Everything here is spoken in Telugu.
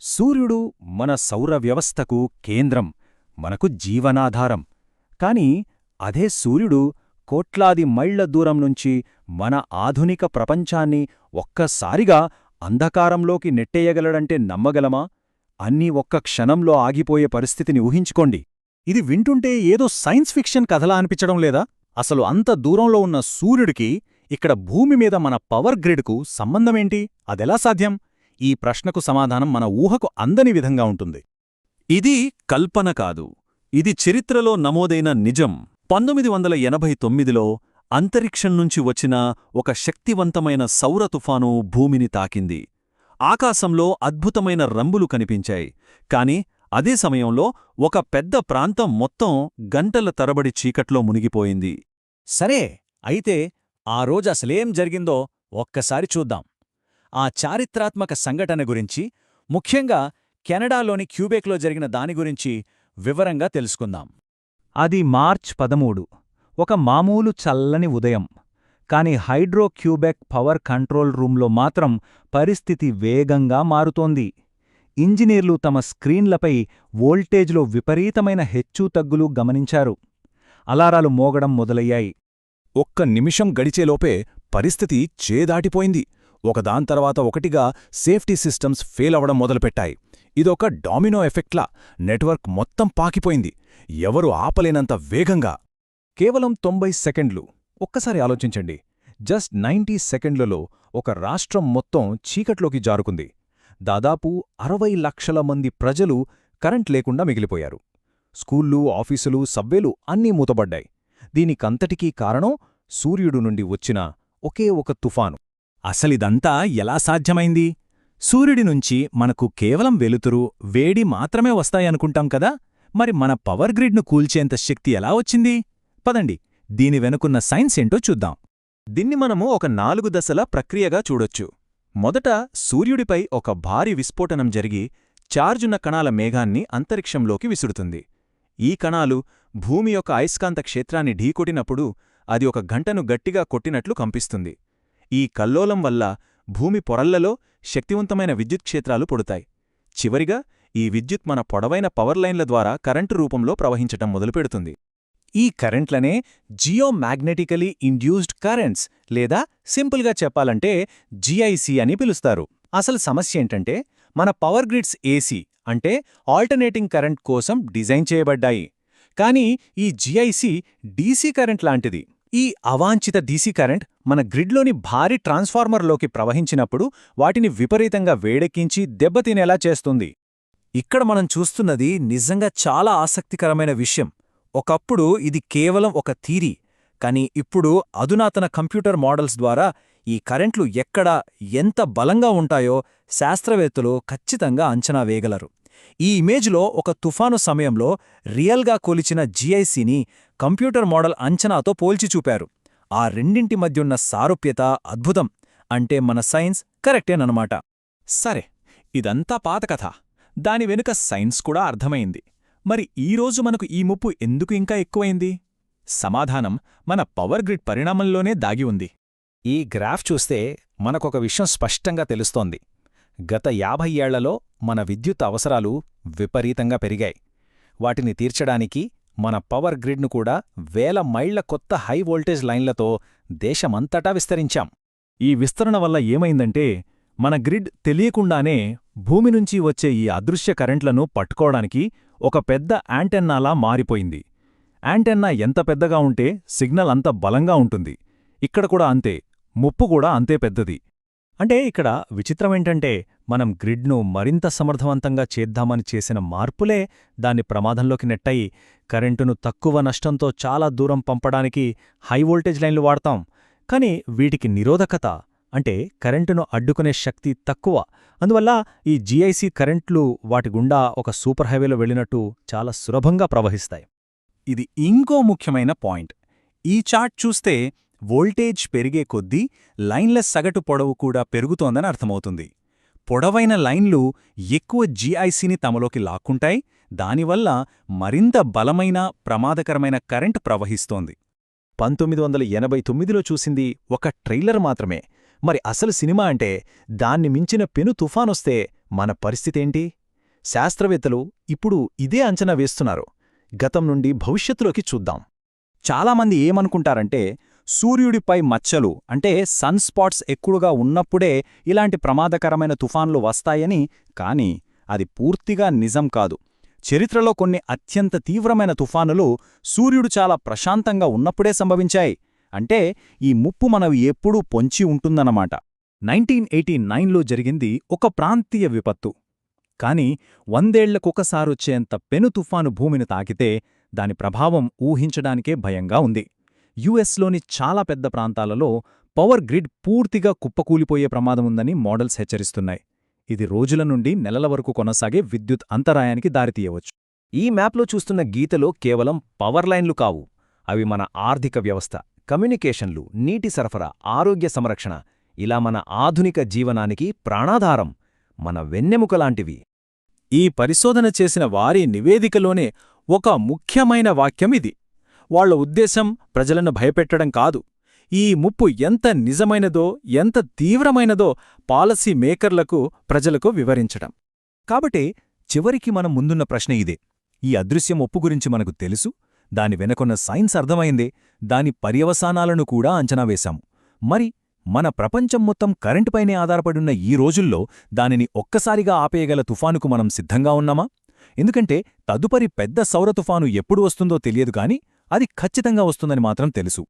సూర్యుడు మన సౌర వ్యవస్థకు కేంద్రం, మనకు జీవనాధారం. కాని అదే సూర్యుడు కోట్లాది మైళ్ల దూరం నుంచి మన ఆధునిక ప్రపంచాన్ని ఒక్కసారిగా అంధకారంలోకి నెట్టేయగలడంటే నమ్మగలమా? అన్నీ ఒక్క క్షణంలో ఆగిపోయే పరిస్థితిని ఊహించుకోండి. ఇది వింటుంటే ఏదో సైన్స్ ఫిక్షన్ కథలా అనిపించడం లేదా? అసలు అంత దూరంలో ఉన్న సూర్యుడికి ఇక్కడ భూమి మీద మన పవర్ గ్రిడ్కు సంబంధమేంటి? అదెలా సాధ్యం? ఈ ప్రశ్నకు సమాధానం మన ఊహకు అందని విధంగా ఉంటుంది. ఇది కల్పన కాదు, ఇది చరిత్రలో నమోదైన నిజం. 1989లో అంతరిక్షం నుంచి వచ్చిన ఒక శక్తివంతమైన సౌర తుఫాను భూమిని తాకింది. ఆకాశంలో అద్భుతమైన రంగులు కనిపించాయి. కాని అదే సమయంలో ఒక పెద్ద ప్రాంతం మొత్తం గంటల తరబడి చీకట్లో మునిగిపోయింది. సరే, అయితే ఆ రోజసలేం జరిగిందో ఒక్కసారి చూద్దాం. ఆ చారిత్రాత్మక సంఘటన గురించి, ముఖ్యంగా కెనడాలోని క్యూబెక్లో జరిగిన దాని గురించి వివరంగా తెలుసుకుందాం. అది మార్చ్ 13, ఒక మామూలు చల్లని ఉదయం. కాని హైడ్రో క్యూబెక్ పవర్ కంట్రోల్ రూంలో మాత్రం పరిస్థితి వేగంగా మారుతోంది. ఇంజనీర్లు తమ స్క్రీన్లపై వోల్టేజ్లో విపరీతమైన హెచ్చుతగ్గులు గమనించారు. అలారాలు మోగడం మొదలయ్యాయి. ఒక్క నిమిషం గడిచేలోపే పరిస్థితి చేదాటిపోయింది. ఒకదాంతర్వాత ఒకటిగా సేఫ్టీ సిస్టమ్స్ ఫెయిల్ అవడం మొదలుపెట్టాయి. ఇదొక డామినో ఎఫెక్ట్లా నెట్వర్క్ మొత్తం పాకిపోయింది, ఎవరు ఆపలేనంత వేగంగా. కేవలం 90 సెకండ్లు. ఒక్కసారి ఆలోచించండి. జస్ట్ 90 సెకండ్లలో ఒక రాష్ట్రం మొత్తం చీకట్లోకి జారుకుంది. దాదాపు 60 లక్షల మంది ప్రజలు కరెంట్ లేకుండా మిగిలిపోయారు. స్కూళ్ళు, ఆఫీసులు, సబ్వేలు అన్నీ మూతబడ్డాయి. దీనికంతటికీ కారణం సూర్యుడు నుండి వచ్చిన ఒకే ఒక తుఫాను. అసలిదంతా ఎలా సాధ్యమైంది? సూర్యుడి నుంచి మనకు కేవలం వెలుతురు, వేడి మాత్రమే వస్తాయనుకుంటాం కదా. మరి మన పవర్ గ్రిడ్ను కూల్చేంత శక్తి ఎలా వచ్చింది? పదండి, దీని వెనుకున్న సైన్స్ ఏంటో చూద్దాం. దీన్ని మనము ఒక 4 దశల ప్రక్రియగా చూడొచ్చు. మొదట సూర్యుడిపై ఒక భారీ విస్ఫోటనం జరిగి చార్జున్న కణాల మేఘాన్ని అంతరిక్షంలోకి విసురుతుంది. ఈ కణాలు భూమి యొక్క అయస్కాంత క్షేత్రాన్ని ఢీకొట్టినప్పుడు అది ఒక గంటను గట్టిగా కొట్టినట్లు కంపిస్తుంది. ఈ కల్లోలం వల్ల భూమి పొరల్లలో శక్తివంతమైన విద్యుత్ క్షేత్రాలు పుడతాయి. చివరిగా ఈ విద్యుత్ మన పొడవైన పవర్ లైన్ల ద్వారా కరెంటు రూపంలో ప్రవహించటం మొదలుపెడుతుంది. ఈ కరెంట్లనే జియోమాగ్నెటికలీ ఇండ్యూస్డ్ కరెంట్స్, లేదా సింపుల్గా చెప్పాలంటే జిఐసి అని పిలుస్తారు. అసలు సమస్య ఏంటంటే, మన పవర్ గ్రిడ్స్ ఏసీ అంటే ఆల్టర్నేటింగ్ కరెంట్ కోసం డిజైన్ చేయబడ్డాయి. కానీ ఈ జిఐసి డీసీ కరెంట్ లాంటిది. ఈ అవాంఛిత డీసీ కరెంట్ మన గ్రిడ్లోని భారీ ట్రాన్స్ఫార్మర్లోకి ప్రవహించినప్పుడు వాటిని విపరీతంగా వేడెక్కించి దెబ్బతినేలా చేస్తుంది. ఇక్కడ మనం చూస్తున్నది నిజంగా చాలా ఆసక్తికరమైన విషయం. ఒకప్పుడు ఇది కేవలం ఒక థీరీ, కానీ ఇప్పుడు అధునాతన కంప్యూటర్ మోడల్స్ ద్వారా ఈ కరెంట్లు ఎక్కడ, ఎంత బలంగా ఉంటాయో శాస్త్రవేత్తలు ఖచ్చితంగా అంచనా వేయగలరు. ఈ ఇమేజ్లో ఒక తుఫాను సమయంలో రియల్గా కొలిచిన జిఐసిని కంప్యూటర్ మోడల్ అంచనాతో పోల్చి చూపారు. ఆ రెండింటి మధ్యున్న సారూప్యత అద్భుతం. అంటే మన సైన్స్ కరెక్టేనమాట. సరే, ఇదంతా పాత కథ. దాని వెనుక సైన్స్ కూడా అర్థమైంది. మరి ఈరోజు మనకు ఈ ముప్పు ఎందుకు ఇంకా ఎక్కువైంది? సమాధానం మన పవర్ గ్రిడ్ పరిణామంలోనే దాగి ఉంది. ఈ గ్రాఫ్ చూస్తే మనకొక విషయం స్పష్టంగా తెలుస్తోంది. గత 50 ఏళ్లలో మన విద్యుత్ అవసరాలు విపరీతంగా పెరిగాయి. వాటిని తీర్చడానికి మన పవర్ గ్రిడ్ను కూడా వేల మైళ్ల కొత్త హై వోల్టేజ్ లైన్లతో దేశమంతటా విస్తరించాం. ఈ విస్తరణ వల్ల ఏమైందంటే, మన గ్రిడ్ తెలియకుండానే భూమి నుంచి వచ్చే ఈ అదృశ్య కరెంట్లను పట్టుకోవడానికి ఒక పెద్ద యాంటెన్నాలా మారిపోయింది. యాంటెన్నా ఎంత పెద్దగా ఉంటే సిగ్నల్ అంత బలంగా ఉంటుంది. ఇక్కడ కూడా అంతే, ముప్పు కూడా అంతే పెద్దది. అంటే ఇక్కడ విచిత్రమేంటంటే, మనం గ్రిడ్ను మరింత సమర్థవంతంగా చేద్దామని చేసిన మార్పులే దాన్ని ప్రమాదంలోకి నెట్టాయి. కరెంటును తక్కువ నష్టంతో చాలా దూరం పంపడానికి హై వోల్టేజ్ లైన్లు వాడతాం. కాని వీటికి నిరోధకత, అంటే కరెంటును అడ్డుకునే శక్తి తక్కువ. అందువల్ల ఈ జిఐసి కరెంట్లు వాటి గుండా ఒక సూపర్ హైవేలో వెళ్ళినట్టు చాలా సులభంగా ప్రవహిస్తాయి. ఇది ఇంకో ముఖ్యమైన పాయింట్. ఈ చార్ట్ చూస్తే వోల్టేజ్ పెరిగే కొద్దీ లైన్ల సగటు పొడవు కూడా పెరుగుతోందని అర్థమవుతుంది. పొడవైన లైన్లు ఎక్కువ జిఐసిని తమలోకి లాక్కుంటాయి. దానివల్ల మరింత బలమైన, ప్రమాదకరమైన కరెంట్ ప్రవహిస్తోంది. 1989లో చూసింది ఒక ట్రైలర్ మాత్రమే. మరి అసలు సినిమా అంటే దాన్ని మించిన పెను తుఫానొస్తే మన పరిస్థితేంటి? శాస్త్రవేత్తలు ఇప్పుడు ఇదే అంచనా వేస్తున్నారు. గతం నుండి భవిష్యత్తులోకి చూద్దాం. చాలామంది ఏమనుకుంటారంటే సూర్యుడిపై మచ్చలు అంటే సన్ స్పాట్స్ ఎక్కువగా ఉన్నప్పుడే ఇలాంటి ప్రమాదకరమైన తుఫాన్లు వస్తాయని. కానీ అది పూర్తిగా నిజం కాదు. చరిత్రలో కొన్ని అత్యంత తీవ్రమైన తుఫానులు సూర్యుడు చాలా ప్రశాంతంగా ఉన్నప్పుడే సంభవించాయి. అంటే ఈ ముప్పు మనవి ఎప్పుడూ పొంచి ఉంటుందన్నమాట. 1989లో జరిగింది ఒక ప్రాంతీయ విపత్తు. కాని 100ఏళ్లకొకసారొచ్చేంత పెను తుఫాను భూమిని తాకితే దాని ప్రభావం ఊహించడానికే భయంగా ఉంది. యుఎస్లోని చాలా పెద్ద ప్రాంతాలలో పవర్ గ్రిడ్ పూర్తిగా కుప్పకూలిపోయే ప్రమాదముందని మోడల్స్ హెచ్చరిస్తున్నాయి. ఇది రోజుల నుండి నెలల వరకు కొనసాగే విద్యుత్ అంతరాయానికి దారితీయవచ్చు. ఈ మ్యాప్లో చూస్తున్న గీతలో కేవలం పవర్ లైన్లు కావు. అవి మన ఆర్థిక వ్యవస్థ, కమ్యూనికేషన్లు, నీటి సరఫరా, ఆరోగ్య సంరక్షణ, ఇలా మన ఆధునిక జీవనానికి ప్రాణాధారం, మన వెన్నెముకలాంటివి. ఈ పరిశోధన చేసిన వారి నివేదికలోనే ఒక ముఖ్యమైన వాక్యమిది. వాళ్ల ఉద్దేశం ప్రజలను భయపెట్టడం కాదు, ఈ ముప్పు ఎంత నిజమైనదో, ఎంత తీవ్రమైనదో పాలసీ మేకర్లకు, ప్రజలకు వివరించడం. కాబట్టి చివరికి మనం ముందున్న ప్రశ్న ఇదే: ఈ అదృశ్య ముప్పు గురించి మనకు తెలుసు, దాని వెనకొన్న సైన్స్ అర్థమైందే, దాని పర్యవసానాలను కూడా అంచనా వేశాము. మరి మన ప్రపంచం మొత్తం కరెంటుపైనే ఆధారపడున్న ఈ రోజుల్లో దానిని ఒక్కసారిగా ఆపేయగల తుఫానుకు మనం సిద్ధంగా ఉన్నామా? ఎందుకంటే తదుపరి పెద్ద సౌర తుఫాను ఎప్పుడు వస్తుందో తెలియదు, కానీ అది ఖచ్చితంగా వస్తుందని మాత్రం తెలుసు.